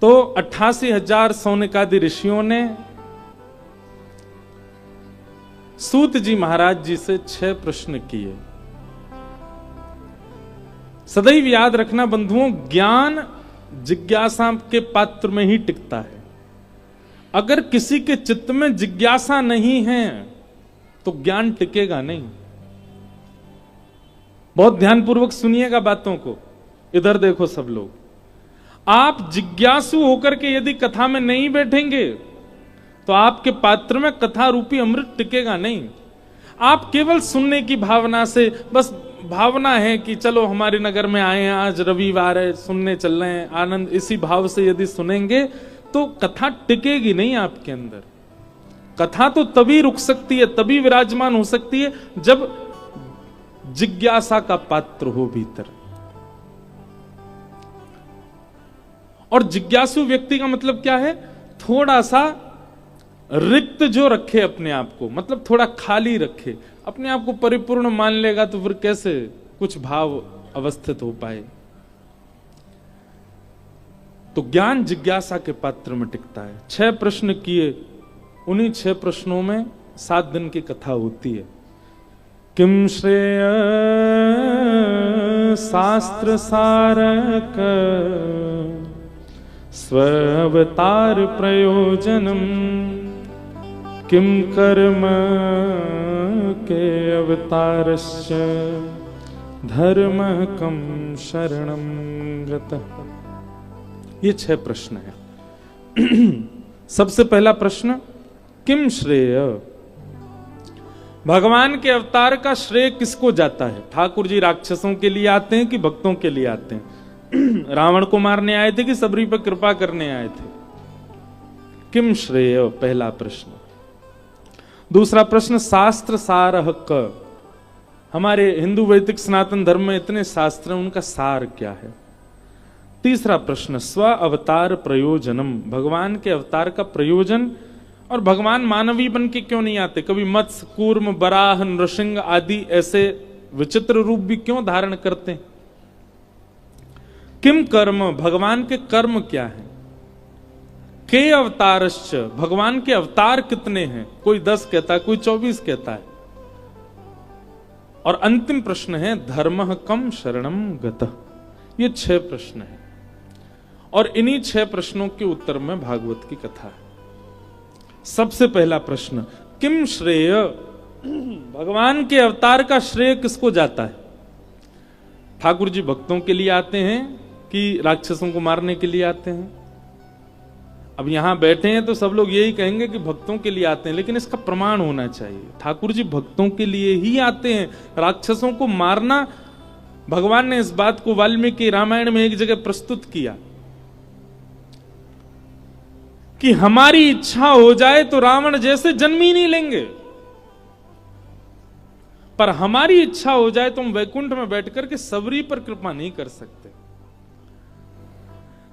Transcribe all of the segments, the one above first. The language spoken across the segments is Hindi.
तो 88,000 सौनकादि ऋषियों ने सूत जी महाराज जी से 6 प्रश्न किए। सदैव याद रखना बंधुओं, ज्ञान जिज्ञासा के पात्र में ही टिकता है। अगर किसी के चित्त में जिज्ञासा नहीं है तो ज्ञान टिकेगा नहीं। बहुत ध्यानपूर्वक सुनिएगा बातों को। इधर देखो सब लोग, आप जिज्ञासु होकर के यदि कथा में नहीं बैठेंगे तो आपके पात्र में कथा रूपी अमृत टिकेगा नहीं। आप केवल सुनने की भावना से, बस भावना है कि चलो हमारे नगर में आए हैं, आज रविवार है, सुनने चल रहे हैं, आनंद, इसी भाव से यदि सुनेंगे तो कथा टिकेगी नहीं आपके अंदर। कथा तो तभी रुक सकती है, तभी विराजमान हो सकती है जब जिज्ञासा का पात्र हो भीतर। और जिज्ञासु व्यक्ति का मतलब क्या है? थोड़ा सा रिक्त जो रखे अपने आप को, मतलब थोड़ा खाली रखे अपने आप को। परिपूर्ण मान लेगा तो फिर कैसे कुछ भाव अवस्थित हो पाए? तो ज्ञान जिज्ञासा के पात्र में टिकता है। 6 प्रश्न किए, उन्हीं 6 प्रश्नों में 7 दिन की कथा होती है। किम श्रेय शास्त्र सारक स्वावतार प्रयोजनम, किम कर्म के अवतारश्च धर्म कम शरणम गतः। ये 6 प्रश्न है। सबसे पहला प्रश्न, किम श्रेय? भगवान के अवतार का श्रेय किसको जाता है? ठाकुर जी राक्षसों के लिए आते हैं कि भक्तों के लिए आते हैं? रावण को मारने आए थे कि सबरी पर कृपा करने आए थे? किम श्रेय, पहला प्रश्न। दूसरा प्रश्न, शास्त्र सारः क? हमारे हिंदू वैदिक सनातन धर्म में इतने शास्त्र हैं, उनका सार क्या है? तीसरा प्रश्न, स्व अवतार प्रयोजनम? भगवान के अवतार का प्रयोजन। और भगवान मानवी बन के क्यों नहीं आते? कभी मत्स्य, कूर्म, बराह, नृसिंह आदि ऐसे विचित्र रूप भी क्यों धारण करते हैं? किम कर्म? भगवान के कर्म क्या है? के अवतारश्च? भगवान के अवतार कितने हैं? कोई 10 कहता है, कोई 24 कहता है। और अंतिम प्रश्न है, धर्मः कम शरणम गतः? ये 6 प्रश्न हैं और इन्हीं 6 प्रश्नों के उत्तर में भागवत की कथा है। सबसे पहला प्रश्न, किम श्रेय? भगवान के अवतार का श्रेय किसको जाता है? ठाकुर जी भक्तों के लिए आते हैं कि राक्षसों को मारने के लिए आते हैं? अब यहां बैठे हैं तो सब लोग यही कहेंगे कि भक्तों के लिए आते हैं, लेकिन इसका प्रमाण होना चाहिए। ठाकुर जी भक्तों के लिए ही आते हैं। राक्षसों को मारना, भगवान ने इस बात को वाल्मीकि रामायण में एक जगह प्रस्तुत किया कि हमारी इच्छा हो जाए तो रावण जैसे जन्म ही नहीं लेंगे, पर हमारी इच्छा हो जाए तो हम वैकुंठ में बैठकर के सबरी पर कृपा नहीं कर सकते।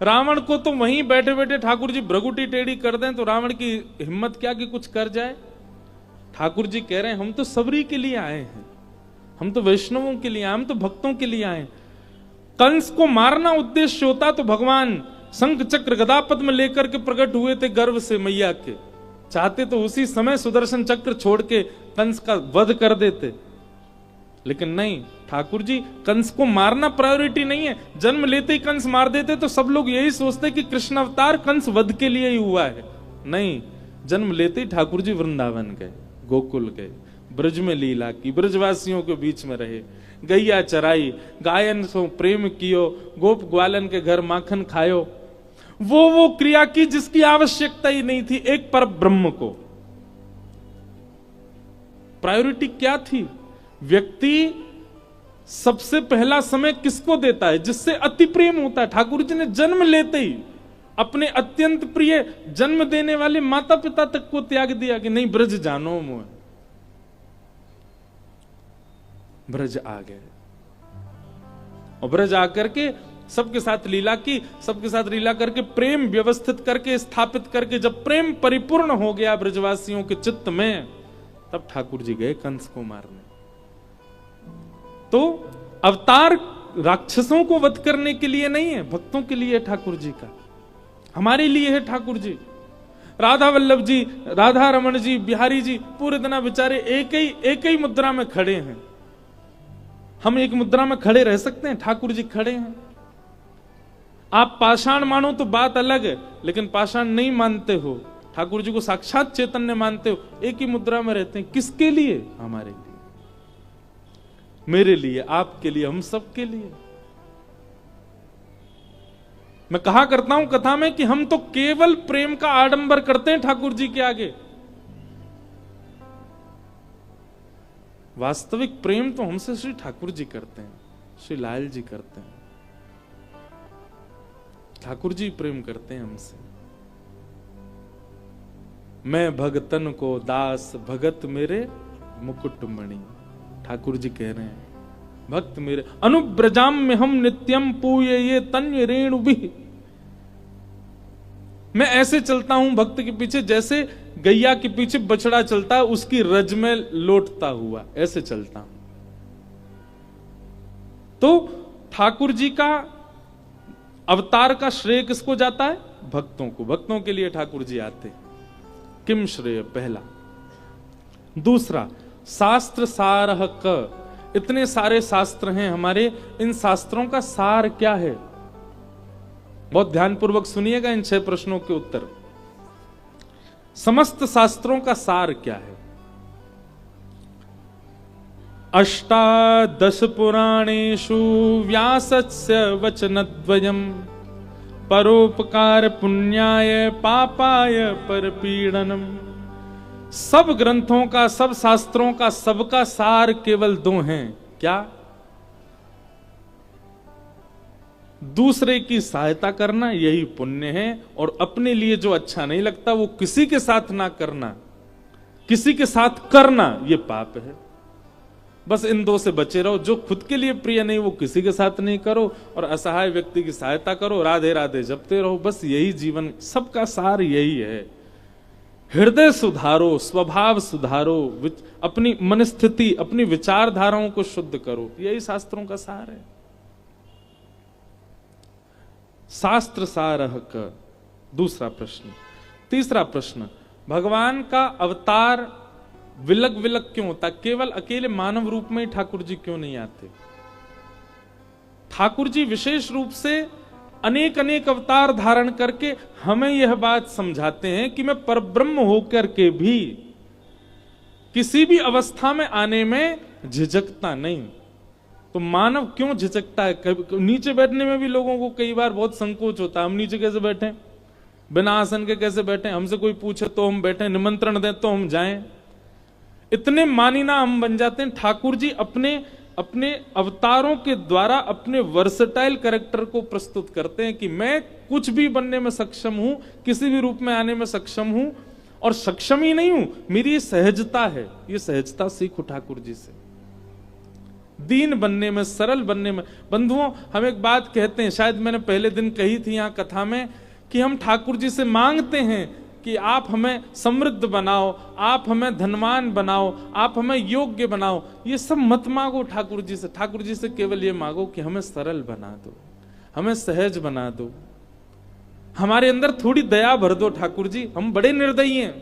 रावण को तो वहीं बैठे बैठे ठाकुर जी भ्रगुटी टेढ़ी कर दें तो रावण की हिम्मत क्या कि कुछ कर जाए? ठाकुर जी कह रहे हैं हम तो सबरी के लिए आए हैं, हम तो वैष्णवों के लिए आए, हम तो भक्तों के लिए आए। कंस को मारना उद्देश्य होता तो भगवान शंख चक्र गदा पद्म लेकर के प्रकट हुए थे गर्भ से मैया के। चाहते तो उसी समय सुदर्शन चक्र छोड़ के कंस का वध कर देते, लेकिन नहीं, ठाकुर जी कंस को मारना प्रायोरिटी नहीं है। जन्म लेते ही कंस मार देते तो सब लोग यही सोचते कि कृष्ण अवतार कंस वध के लिए ही हुआ है। नहीं, जन्म लेते ही ठाकुर जी वृंदावन गए, गोकुल गए, ब्रज में लीला की, ब्रजवासियों के बीच में रहे, गैया चराई, गायन सो प्रेम कियो, गोप ग्वालन के घर माखन खायो। वो क्रिया की जिसकी आवश्यकता ही नहीं थी। एक पर ब्रह्म को प्रायोरिटी क्या थी? व्यक्ति सबसे पहला समय किसको देता है? जिससे अति प्रेम होता है। ठाकुर जी ने जन्म लेते ही अपने अत्यंत प्रिय जन्म देने वाले माता पिता तक को त्याग दिया कि नहीं, ब्रज जानो मोह। ब्रज आ गए और ब्रज आकर के सबके साथ लीला की, सबके साथ लीला करके प्रेम व्यवस्थित करके स्थापित करके जब प्रेम परिपूर्ण हो गया ब्रजवासियों के चित्त में, तब ठाकुर जी गए कंस को मारने। तो अवतार राक्षसों को वध करने के लिए नहीं है, भक्तों के लिए ठाकुर जी का। हमारे लिए है ठाकुर जी। राधा वल्लभ जी, राधा रमन जी, बिहारी जी पूरे दिन बेचारे एक ही मुद्रा में खड़े हैं। हम एक मुद्रा में खड़े रह सकते हैं? ठाकुर जी खड़े हैं। आप पाषाण मानो तो बात अलग है, लेकिन पाषाण नहीं मानते हो, ठाकुर जी को साक्षात चैतन्य मानते हो, एक ही मुद्रा में रहते हैं। किसके लिए? हमारे लिए, मेरे लिए, आपके लिए, हम सबके लिए। मैं कहा करता हूं कथा में कि हम तो केवल प्रेम का आडंबर करते हैं ठाकुर जी के आगे। वास्तविक प्रेम तो हमसे श्री ठाकुर जी करते हैं, श्री लाल जी करते हैं, ठाकुर जी प्रेम करते हैं हमसे। मैं भगतन को दास भगत मेरे मुकुटमणि, ठाकुर जी कह रहे हैं भक्त मेरे। अनुब्रजाम में हम नित्यम पूये ये तन्य रेणु भी। मैं ऐसे चलता हूं भक्त के पीछे जैसे गैया के पीछे बछड़ा चलता है, उसकी रज में लौटता हुआ, ऐसे चलता हूं। तो ठाकुर जी का अवतार का श्रेय किसको जाता है? भक्तों को। भक्तों के लिए ठाकुर जी आते। किम श्रेय? पहला। दूसरा, शास्त्र सारह क। इतने सारे शास्त्र हैं हमारे, इन शास्त्रों का सार क्या है? बहुत ध्यानपूर्वक सुनिएगा इन 6 प्रश्नों के उत्तर। समस्त शास्त्रों का सार क्या है? अष्टादश पुराणेषु व्यासस्य वचनद्वयम् परोपकार पुण्याय पापाय परपीडनम। सब ग्रंथों का, सब शास्त्रों का, सबका सार केवल 2 हैं। क्या? दूसरे की सहायता करना, यही पुण्य है, और अपने लिए जो अच्छा नहीं लगता वो किसी के साथ ना करना, किसी के साथ करना ये पाप है। बस इन 2 से बचे रहो। जो खुद के लिए प्रिय नहीं वो किसी के साथ नहीं करो, और असहाय व्यक्ति की सहायता करो, राधे राधे जपते रहो। बस यही जीवन, सबका सार यही है। हृदय सुधारो, स्वभाव सुधारो, अपनी मनस्थिति, अपनी विचारधाराओं को शुद्ध करो, यही शास्त्रों का सार है। शास्त्र सारह का दूसरा प्रश्न। तीसरा प्रश्न, भगवान का अवतार विलग विलग क्यों होता? केवल अकेले मानव रूप में ही ठाकुर जी क्यों नहीं आते? ठाकुर जी विशेष रूप से अनेक अनेक अवतार धारण करके हमें यह बात समझाते हैं कि मैं परब्रह्म होकर के भी किसी भी अवस्था में आने में झिझकता नहीं। तो मानव क्यों झिझकता है? नीचे बैठने में भी लोगों को कई बार बहुत संकोच होता है। हम नीचे कैसे बैठे, बिना आसन के कैसे बैठे? हमसे कोई पूछे तो हम बैठे, निमंत्रण दे तो हम जाएं। इतने मानीना हम बन जाते हैं। ठाकुर जी अपने अपने अवतारों के द्वारा अपने वर्सटाइल कैरेक्टर को प्रस्तुत करते हैं कि मैं कुछ भी बनने में सक्षम हूं, किसी भी रूप में आने में सक्षम हूं, और सक्षम ही नहीं हूं, मेरी ये सहजता है। ये सहजता सीखो ठाकुर जी से, दीन बनने में, सरल बनने में। बंधुओं, हम एक बात कहते हैं, शायद मैंने पहले दिन कही थी यहां कथा में, कि हम ठाकुर जी से मांगते हैं कि आप हमें समृद्ध बनाओ, आप हमें धनवान बनाओ, आप हमें योग्य बनाओ। ये सब मत मांगो ठाकुर जी से। ठाकुर जी से केवल ये मांगो कि हमें सरल बना दो, हमें सहज बना दो, हमारे अंदर थोड़ी दया भर दो। ठाकुर जी, हम बड़े निर्दयी हैं,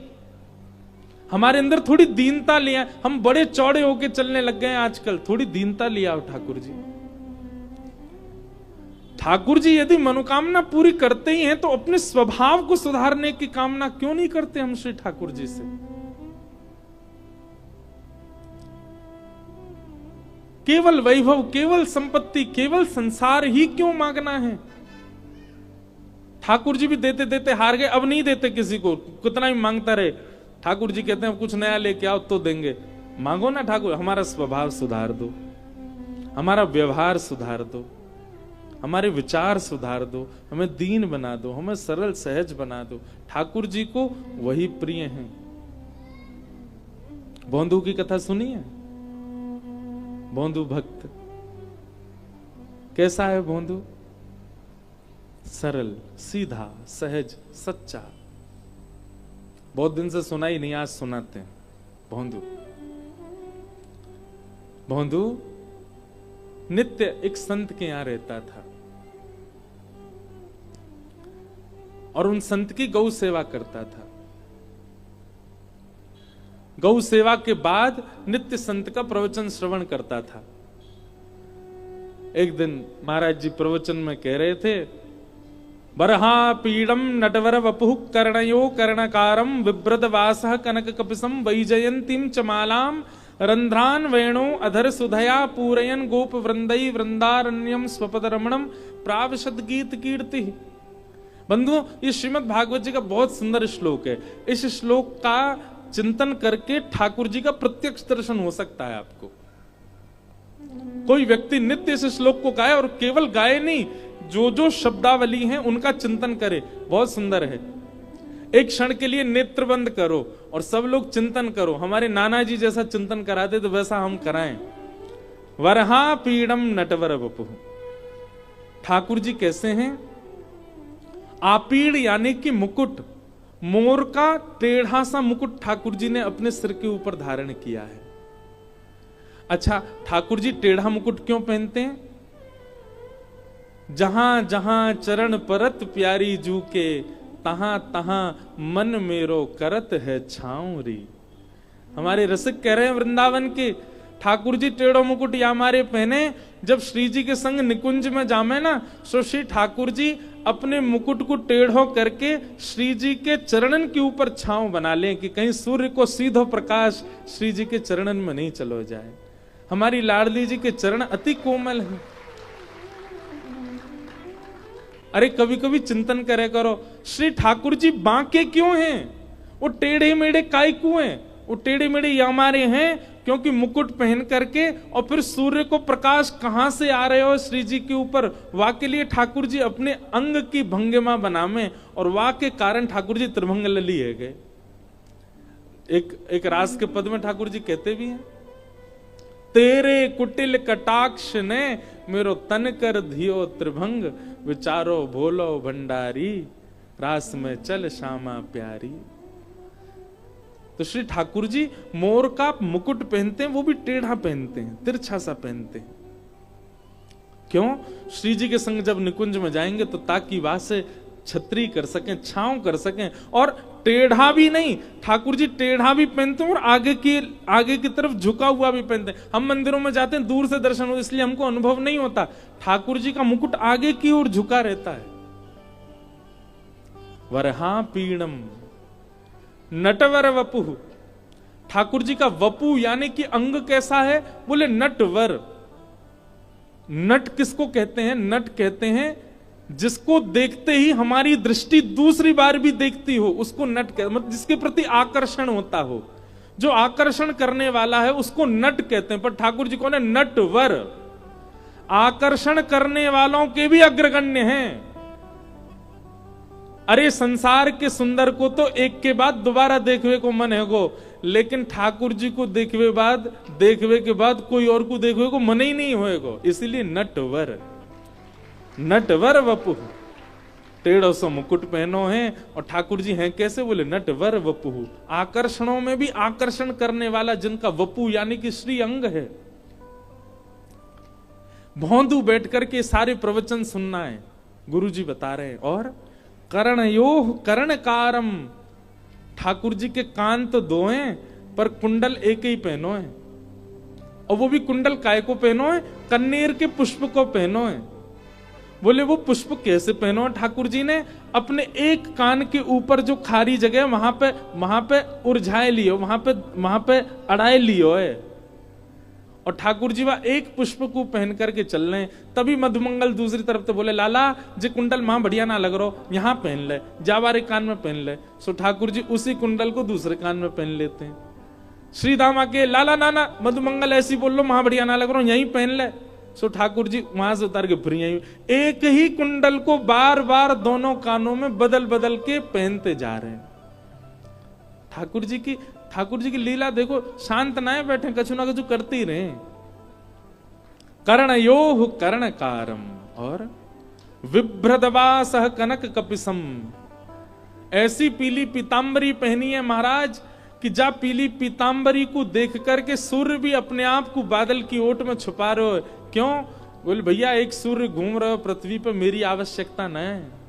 हमारे अंदर थोड़ी दीनता ले आए। हम बड़े चौड़े होके चलने लग गए हैं आजकल, थोड़ी दीनता ले आओ ठाकुर जी। ठाकुर जी यदि मनोकामना पूरी करते ही हैं तो अपने स्वभाव को सुधारने की कामना क्यों नहीं करते हम श्री ठाकुर जी से? केवल वैभव, केवल संपत्ति, केवल संसार ही क्यों मांगना है? ठाकुर जी भी देते देते हार गए, अब नहीं देते किसी को, कितना ही मांगता रहे। ठाकुर जी कहते हैं कुछ नया लेके आओ तो देंगे। मांगो ना ठाकुर, हमारा स्वभाव सुधार दो, हमारा व्यवहार सुधार दो, हमारे विचार सुधार दो, हमें दीन बना दो, हमें सरल सहज बना दो। ठाकुर जी को वही प्रिय हैं। भोंदू की कथा सुनी है? भोंदू भक्त कैसा है? भोंदू सरल, सीधा, सहज, सच्चा। बहुत दिन से सुना ही नहीं, आज सुनाते हैं। भोंदू भोंदू नित्य एक संत के यहां रहता था। और उन संत की गौ सेवा करता था। गौ सेवा के बाद नित्य संत का प्रवचन श्रवण करता था। एक दिन महाराज जी प्रवचन में कह रहे थे, बरहा पीड़म नटवर वपुः कर्णयो कर्णकारम बिभ्रद वासः कनक कपिसम वैजयंतीम चमालाम रंध्रान वेणु अधर सुधया पूरयन गोप वृंदई वृंदारण्यम स्वपद रमणम प्रावशद गीत कीर्ति। बंधुओं, ये श्रीमद् भागवत जी का बहुत सुंदर श्लोक है। इस श्लोक का चिंतन करके ठाकुर जी का प्रत्यक्ष दर्शन हो सकता है आपको। कोई व्यक्ति नित्य इस श्लोक को गाए, और केवल गाए नहीं, जो जो शब्दावली हैं उनका चिंतन करे, बहुत सुंदर है। एक क्षण के लिए नेत्र बंद करो और सब लोग चिंतन करो। हमारे नाना जी जैसा चिंतन कराते तो वैसा हम कराएं। वरहा पीड़म नटवर वपुः। ठाकुर जी कैसे हैं? आपीड़ यानी कि मुकुट, मोर का टेढ़ा सा मुकुट ठाकुर जी ने अपने सिर के ऊपर धारण किया है। अच्छा, ठाकुर जी टेढ़ा मुकुट क्यों पहनते हैं? जहां जहां चरण परत प्यारी जू के, तहां तहां मन मेरो करत है छाऊरी। हमारे रसिक कह रहे हैं वृंदावन के, ठाकुर जी टेढ़ो मुकुट या हमारे पहने, जब श्री जी के संग निकुंज में जामे ना, सो श्री ठाकुर जी अपने मुकुट को टेढ़ो करके श्री जी के चरणन के ऊपर छांव बना लें कि कहीं सूर्य को सीधो प्रकाश श्री जी के चरणन में नहीं चलो जाए। हमारी लाडली जी के चरण अति कोमल हैं। अरे कभी कभी चिंतन करे करो, श्री ठाकुर जी बांके क्यों हैं? वो टेढ़े मेढ़े काय क्यों हैं? वो टेढ़े मेढ़े ये हमारे हैं क्योंकि मुकुट पहन करके, और फिर सूर्य को प्रकाश कहां से आ रहे हो श्री जी के ऊपर, वाह के लिए ठाकुर जी अपने अंग की भंगिमा बनावे, और वाह के कारण ठाकुर जी त्रिभंग लली है गए। एक रास के पद में ठाकुर जी कहते भी हैं, तेरे कुटिल कटाक्ष ने मेरो तन कर धियो त्रिभंग, विचारो भोलो भंडारी, रास में चल श्यामा प्यारी। तो श्री ठाकुर जी मोर का मुकुट पहनते हैं, वो भी टेढ़ा पहनते हैं, तिरछा सा पहनते हैं। क्यों? श्री जी के संग जब निकुंज में जाएंगे तो ताकि वहां से छतरी कर सकें, छांव कर सकें। और टेढ़ा भी नहीं, ठाकुर जी टेढ़ा भी पहनते हैं और आगे की तरफ झुका हुआ भी पहनते हैं। हम मंदिरों में जाते हैं, दूर से दर्शन हो, इसलिए हमको अनुभव नहीं होता। ठाकुर जी का मुकुट आगे की ओर झुका रहता है। वरहा पीड़म नटवर वपुः। ठाकुर जी का वपु यानी कि अंग कैसा है? बोले नटवर। नट किसको कहते हैं? नट कहते हैं जिसको देखते ही हमारी दृष्टि दूसरी बार भी देखती हो, उसको नट कहते, मतलब जिसके प्रति आकर्षण होता हो, जो आकर्षण करने वाला है उसको नट कहते हैं। पर ठाकुर जी कौन है? नटवर। आकर्षण करने वालों के भी अग्रगण्य हैं। अरे संसार के सुंदर को तो एक के बाद दोबारा देखने को मन है गो, लेकिन ठाकुर जी को देखवे के बाद कोई और को देखवे को मन ही नहीं होएगो। इसीलिए नटवर, नटवर वपुः। टेढ़ो सो मुकुट पहनो है, और ठाकुर जी हैं कैसे? बोले नटवर वपुः। आकर्षणों में भी आकर्षण करने वाला, जिनका वपु यानी कि श्री अंग है। भौंदू बैठ करके सारे प्रवचन सुनना है, गुरु जी बता रहे हैं। और कर्णयोः कर्णकारम। ठाकुर जी के कान तो दो हैं, पर कुंडल एक ही पहनो है, और वो भी कुंडल काय को पहनो है? कन्नेर के पुष्प को पहनो है। बोले वो पुष्प कैसे पहनो है? ठाकुर जी ने अपने एक कान के ऊपर जो खारी जगह वहां पे उलझाए लियो, वहां पे अड़ाए लियो है, और ठाकुर जी वह एक पुष्प को पहन करके चल रहे हैं। तभी मधुमंगल दूसरी तरफ तो बोले, लाला जे कुंडल मां बढ़िया ना लग रहा, यहां पहन ले, जावारे कान में पहन ले। सो ठाकुर जी उसी कुंडल को दूसरे कान में पहन लेते हैं। श्री धाम आके, लाला नाना मधुमंगल ऐसी बोल लो, मां बढ़िया ना लग रहा, यहीं पहन ले। सो ठाकुर जी वहां से उतार के फिर यहीं, एक ही कुंडल को बार बार दोनों कानों में बदल बदल के पहनते जा रहे हैं। ठाकुर जी की लीला देखो, शांत ना बैठे, कछु ना कछु करते ही रहे। कर्णयोः कर्णकारम और विभ्रदवासः कनक कपिसम। ऐसी पीली पीतांबरी पहनी है महाराज कि जा पीली पीतांबरी को देख करके सूर्य भी अपने आप को बादल की ओट में छुपा रहे हो। क्यों? बोले भैया एक सूर्य घूम रहे हो पृथ्वी पर, मेरी आवश्यकता न है।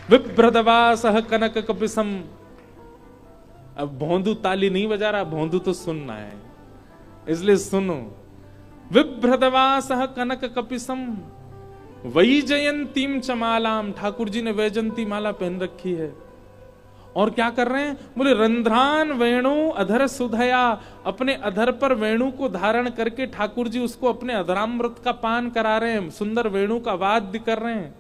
विभ्रदवासह कनक कपिसम। अब भोंदू ताली नहीं बजा रहा, भोंदू तो सुनना है, इसलिए सुनो। विभ्रदवासह कनक कपिसम वैजयंतीम चमालाम। ठाकुर जी ने वैजयंती माला पहन रखी है और क्या कर रहे हैं? बोले रंध्रान वेणु अधर सुधया। अपने अधर पर वेणु को धारण करके ठाकुर जी उसको अपने अधरामृत का पान करा रहे हैं, सुंदर वेणु का वाद्य कर रहे हैं।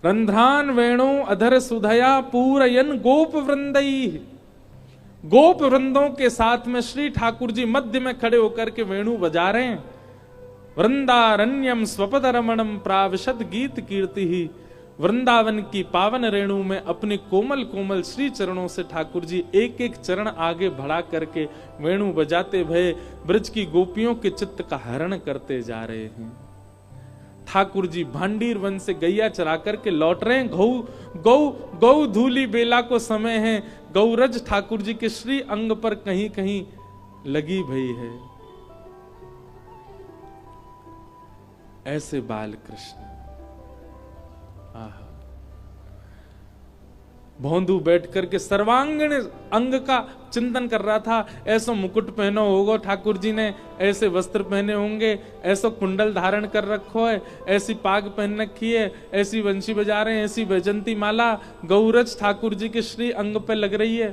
रंध्रान वेणु अधर सुधया पूरयन गोप वृंदई। गोप वृंदों के साथ में श्री ठाकुर जी मध्य में खड़े होकर के वेणु बजा रहे हैं। वृंदारण्यम स्वपद रमणम प्राविशद गीत कीर्ति ही। वृंदावन की पावन रेणु में अपने कोमल कोमल श्री चरणों से ठाकुर जी एक एक चरण आगे बढ़ा करके वेणु बजाते भये ब्रज की गोपियों के चित्त का हरण करते जा रहे हैं। ठाकुर जी भांडीर वन से गैया चरा करके लौट रहे हैं। गौ धूली बेला को समय है। गौरज ठाकुर जी के श्री अंग पर कहीं कहीं लगी भई है। ऐसे बाल कृष्ण। भोंदू बैठ करके सर्वांगीण अंग का चिंतन कर रहा था। ऐसा मुकुट पहनो होगा ठाकुर जी ने, ऐसे वस्त्र पहने होंगे, ऐसा कुंडल धारण कर रखो है, ऐसी पाग पहन रखी है, ऐसी वंशी बजा रहे हैं, ऐसी वैजंती माला गौरज ठाकुर जी के श्री अंग पे लग रही है।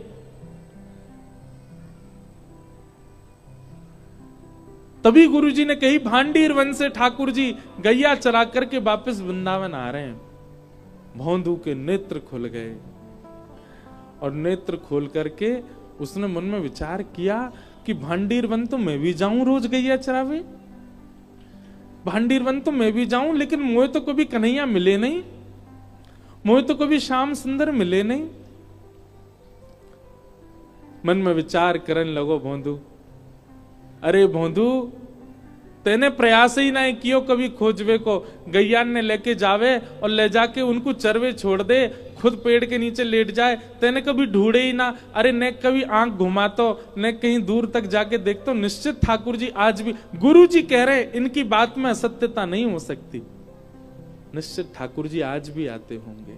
तभी गुरु जी ने कही भांडीर वन से ठाकुर जी गैया चरा करके वापस वृंदावन आ रहे हैं। भोंदू के नेत्र खुल गए और नेत्र खोल करके उसने मन में विचार किया कि भांडीर वन तो मैं भी जाऊं रोज गैया चरावे, भांडीर वन तो मैं भी जाऊं, लेकिन मुझे तो कभी कन्हैया मिले नहीं, मुझे तो कभी श्याम सुंदर मिले नहीं। मन में विचार करने लगो भोंदू, अरे भोंदू तेने प्रयास ही नहीं कियो कभी खोजवे को। गैया ने लेके जावे और ले जाके उनको चरवे छोड़ दे, खुद पेड़ के नीचे लेट जाए, तेने कभी ढूंढे ही ना। अरे ने कभी आंख घुमातो, ने कहीं दूर तक जाके देखतो। निश्चित ठाकुर जी आज भी, गुरु जी कह रहे इनकी बात में असत्यता नहीं हो सकती, निश्चित ठाकुर जी आज भी आते होंगे।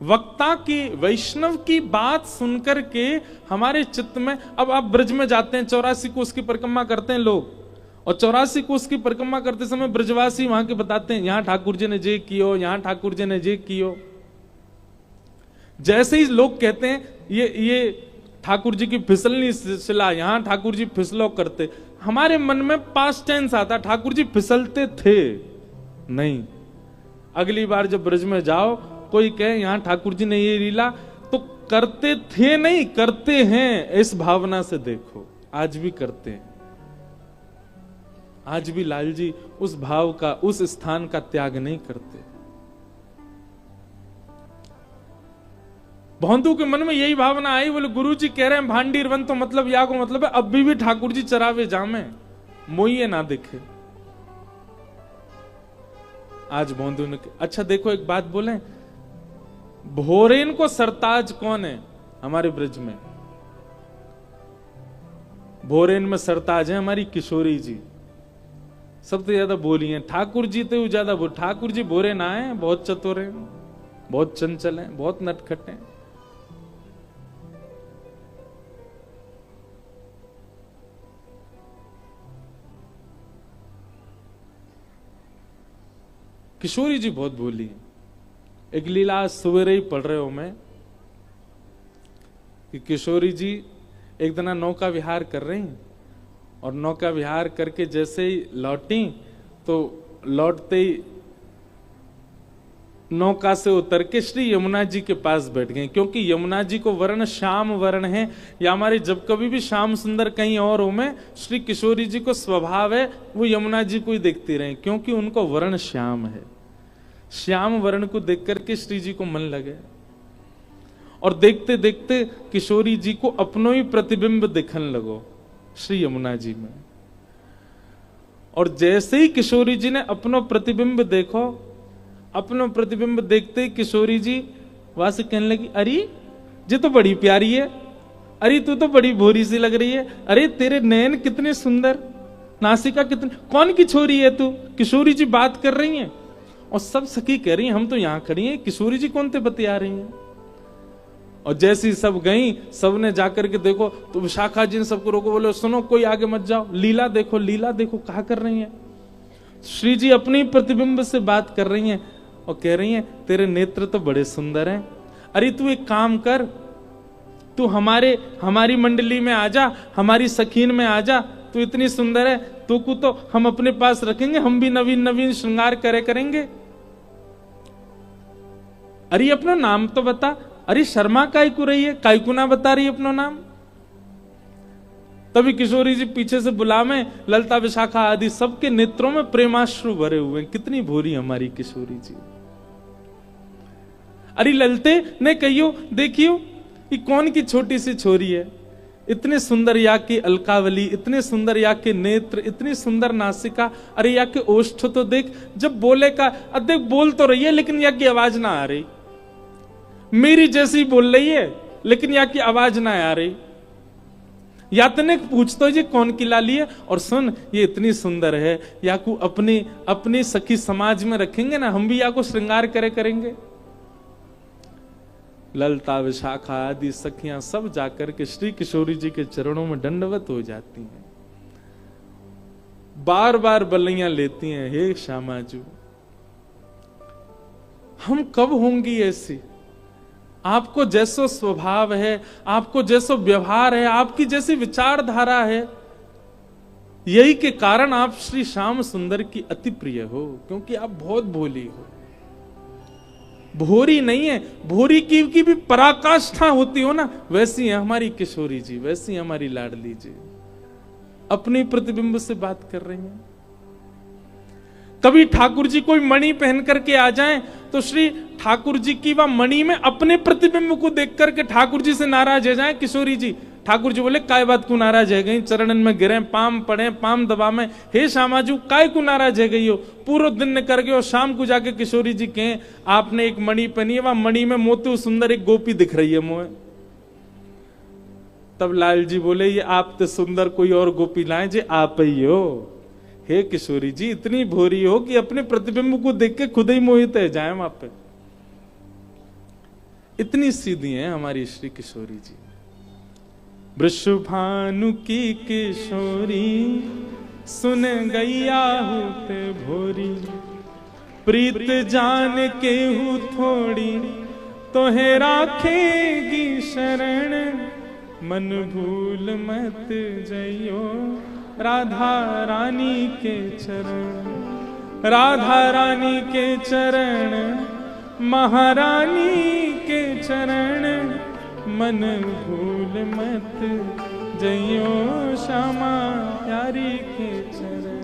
वक्ता की वैष्णव की बात सुनकर के हमारे चित्त में, अब आप ब्रज में जाते हैं, 84 कोस की परिक्रमा करते हैं लोग, और 84 कोस की परिक्रमा करते समय ब्रजवासी वहां के बताते हैं यहां ठाकुर जी ने जे कियो, यहां ठाकुर जी ने जे कियो। जैसे ही लोग कहते हैं ये ठाकुर जी की फिसलनी शिला, यहां ठाकुर जी फिसलो करते, हमारे मन में पास्ट टेंस आता, ठाकुर जी फिसलते थे नहीं। अगली बार जब ब्रज में जाओ, कोई कहे यहां ठाकुर जी ने ये लीला, तो करते थे नहीं, करते हैं, इस भावना से देखो। आज भी करते हैं, आज भी लाल जी उस भाव का, उस स्थान का त्याग नहीं करते। भोंदू के मन में यही भावना आई, बोले गुरु जी कह रहे हैं भांडीर वन, तो मतलब या को मतलब है अब भी ठाकुर जी चरावे जामे, मोइये ना दिखे। आज भोंदू ने, अच्छा देखो एक बात बोले, भोरेन को सरताज कौन है हमारे ब्रज में? भोरेन में सरताज है हमारी किशोरी जी, सबसे ज्यादा बोली है। ठाकुर जी तो ज्यादा बोल, ठाकुर जी भोरे ना है, बहुत चतुर हैं, बहुत चंचल हैं, बहुत नटखट हैं। किशोरी जी बहुत बोली है। एक लीला सवेरे ही पढ़ रहे हो मैं कि किशोरी जी एक दिन नौका विहार कर रही, और नौका विहार करके जैसे ही लौटी तो लौटते ही नौका से उतर के श्री यमुना जी के पास बैठ गए, क्योंकि यमुना जी को वर्ण श्याम वर्ण है। या हमारे जब कभी भी श्याम सुंदर कहीं और हो में, श्री किशोरी जी को स्वभाव है वो यमुना जी को ही देखती रहे, क्योंकि उनको वर्ण श्याम है। श्याम वर्ण को देख करके श्री जी को मन लगे, और देखते देखते किशोरी जी को अपनो ही प्रतिबिंब दिखने लगो श्री यमुना जी में। और जैसे ही किशोरी जी ने अपनो प्रतिबिंब देखो, अपनो प्रतिबिंब देखते ही किशोरी जी वहां से कहने लगी, अरे ये तो बड़ी प्यारी है, अरे तू तो बड़ी भोरी सी लग रही है, अरे तेरे नयन कितने सुंदर, नासिका कितनी, कौन की छोरी है तू? किशोरी जी बात कर रही हैं और सब सखी कह रही हैं हम तो यहां खड़ी हैं, किशोरी जी कौन थे बतिया रही हैं। और जैसी सब गई, सबने जाकर के देखो तो विशाखा जी ने सबको रोको, बोले सुनो कोई आगे मत जाओ, लीला देखो, लीला देखो कहा कर रही हैं। श्री जी अपनी प्रतिबिंब से बात कर रही हैं और कह रही हैं तेरे नेत्र तो बड़े सुंदर हैं, अरे तू एक काम कर, तू हमारी मंडली में आ जा, हमारी सखीन में आ जा, तू इतनी सुंदर है, तू को तो हम अपने पास रखेंगे, हम भी नवीन नवीन श्रृंगार करेंगे। अरे अपना नाम तो बता, अरे शर्मा काय को रही है, काय को ना बता रही अपना नाम। तभी किशोरी जी पीछे से बुला में, ललता विशाखा आदि सबके नेत्रों में प्रेमाश्रु भरे हुए हैं। कितनी भोरी हमारी किशोरी जी। अरे ललते ने कहियो देखियो कि कौन की छोटी सी छोरी है, इतने सुंदर या की अलकावली, इतने सुंदर या के नेत्र, इतनी सुंदर नासिका, अरे या के ओष्ठ तो देख, जब बोले का देख बोल तो रही है लेकिन या की आवाज ना आ रही, मेरी जैसी बोल रही है लेकिन या की आवाज ना आ रही। या तने पूछतो जी कौन की लाली है, और सुन ये इतनी सुंदर है, या को अपनी सखी समाज में रखेंगे ना, हम भी या को श्रृंगार करेंगे। ललता विशाखा आदि सखियां सब जाकर के श्री किशोरी जी के चरणों में दंडवत हो जाती हैं, बार बार बल्लियां लेती हैं, हे श्यामाजू हम कब होंगी ऐसी, आपको जैसो स्वभाव है, आपको जैसो व्यवहार है, आपकी जैसी विचारधारा है, यही के कारण आप श्री श्याम सुंदर की अति प्रिय हो, क्योंकि आप बहुत भोली हो। भोरी नहीं है, भोरी की भी पराकाष्ठा होती हो ना, वैसी है हमारी किशोरी जी, वैसी हमारी लाडली जी, अपने प्रतिबिंब से बात कर रही हैं। कभी ठाकुर जी कोई मणि पहन करके आ जाएं तो श्री ठाकुर जी की वह मणि में अपने प्रतिबिंब को देख करके ठाकुर जी से नाराज हो जाए किशोरी जी। ठाकुर जी बोले काय बात को नाराज है गई, चरणन में गिरे, पाम पड़े, पाम दबा में, हे श्यामाजू काय को नाराज है गई हो, पूरा दिन ने करके और शाम को जाके किशोरी जी कहें आपने एक मणि पहनी है, वह मणि में मोती सुंदर एक गोपी दिख रही है मोहे। तब लाल जी बोले ये आप तो सुंदर कोई और गोपी लाए जे आप ही हो। हे किशोरी जी इतनी भोरी हो कि अपने प्रतिबिंब को देख के खुद ही मोहित है जाए वहां पे, इतनी सीधी है हमारी श्री किशोरी जी। वृषभानु की किशोरी सुन गैया होते भोरी, प्रीत जान के हूँ थोड़ी तो है राखेगी शरण, मन भूल मत जइयो राधा रानी के चरण, राधा रानी के चरण, महारानी के चरण, मन भूल मत जइयो श्यामा प्यारी के चरण।